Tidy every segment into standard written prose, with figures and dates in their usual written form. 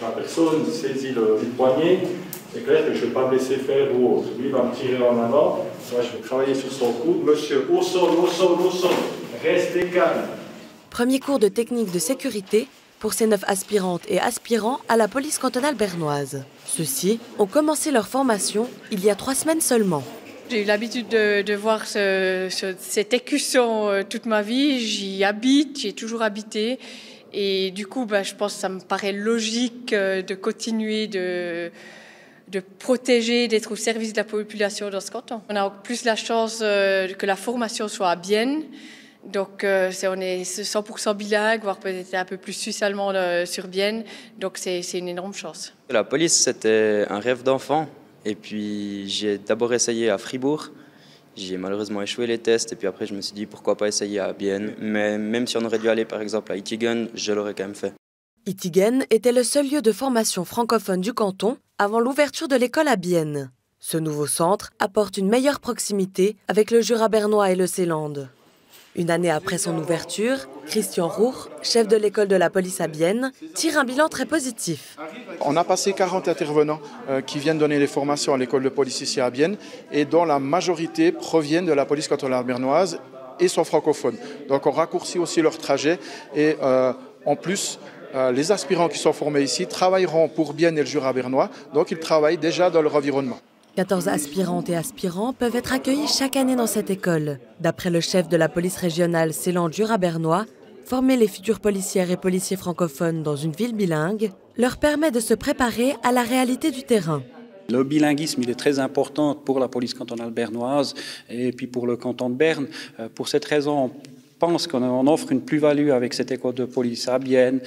La personne saisit le poignet, c'est clair que je ne vais pas me laisser faire ou autre. Lui va me tirer en avant, moi je vais travailler sur son coude. Monsieur, au sol, au sol, au sol, restez calme. Premier cours de technique de sécurité pour ces 9 aspirantes et aspirants à la police cantonale bernoise. Ceux-ci ont commencé leur formation il y a 3 semaines seulement. J'ai eu l'habitude de voir cet écusson toute ma vie. J'y habite, j'y ai toujours habité. Et du coup, je pense que ça me paraît logique de continuer de protéger, d'être au service de la population dans ce canton. On a en plus la chance que la formation soit à Bienne. Donc on est 100% bilingue, voire peut-être un peu plus suisse-allemand sur Bienne. Donc c'est une énorme chance. La police, c'était un rêve d'enfant. Et puis j'ai d'abord essayé à Fribourg. J'ai malheureusement échoué les tests. Et puis après, je me suis dit pourquoi pas essayer à Bienne. Mais même si on aurait dû aller par exemple à Ittigen, je l'aurais quand même fait. Ittigen était le seul lieu de formation francophone du canton avant l'ouverture de l'école à Bienne. Ce nouveau centre apporte une meilleure proximité avec le Jura bernois et le Seeland. Une année après son ouverture, Christian Roux, chef de l'école de la police à Bienne, tire un bilan très positif. On a passé 40 intervenants qui viennent donner les formations à l'école de police ici à Bienne et dont la majorité proviennent de la police cantonale bernoise et sont francophones. Donc on raccourcit aussi leur trajet et en plus, les aspirants qui sont formés ici travailleront pour Bienne et le Jura bernois, donc ils travaillent déjà dans leur environnement. 14 aspirantes et aspirants peuvent être accueillis chaque année dans cette école. D'après le chef de la police régionale Seeland-Jura bernois, former les futures policières et policiers francophones dans une ville bilingue leur permet de se préparer à la réalité du terrain. Le bilinguisme, il est très important pour la police cantonale bernoise et puis pour le canton de Berne. Pour cette raison, je pense qu'on offre une plus-value avec cette école de police à Bienne,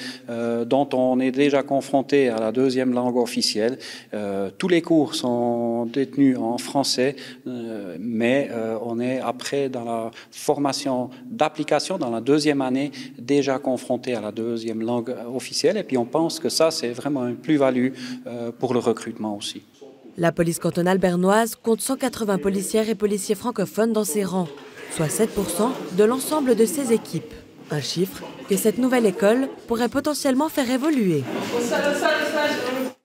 dont on est déjà confronté à la 2e langue officielle. Tous les cours sont détenus en français, mais on est après dans la formation d'application, dans la 2e année, déjà confronté à la 2e langue officielle. Et puis on pense que ça, c'est vraiment une plus-value pour le recrutement aussi. La police cantonale bernoise compte 180 policières et policiers francophones dans ses rangs, soit 7% de l'ensemble de ses équipes. Un chiffre que cette nouvelle école pourrait potentiellement faire évoluer. Au sol,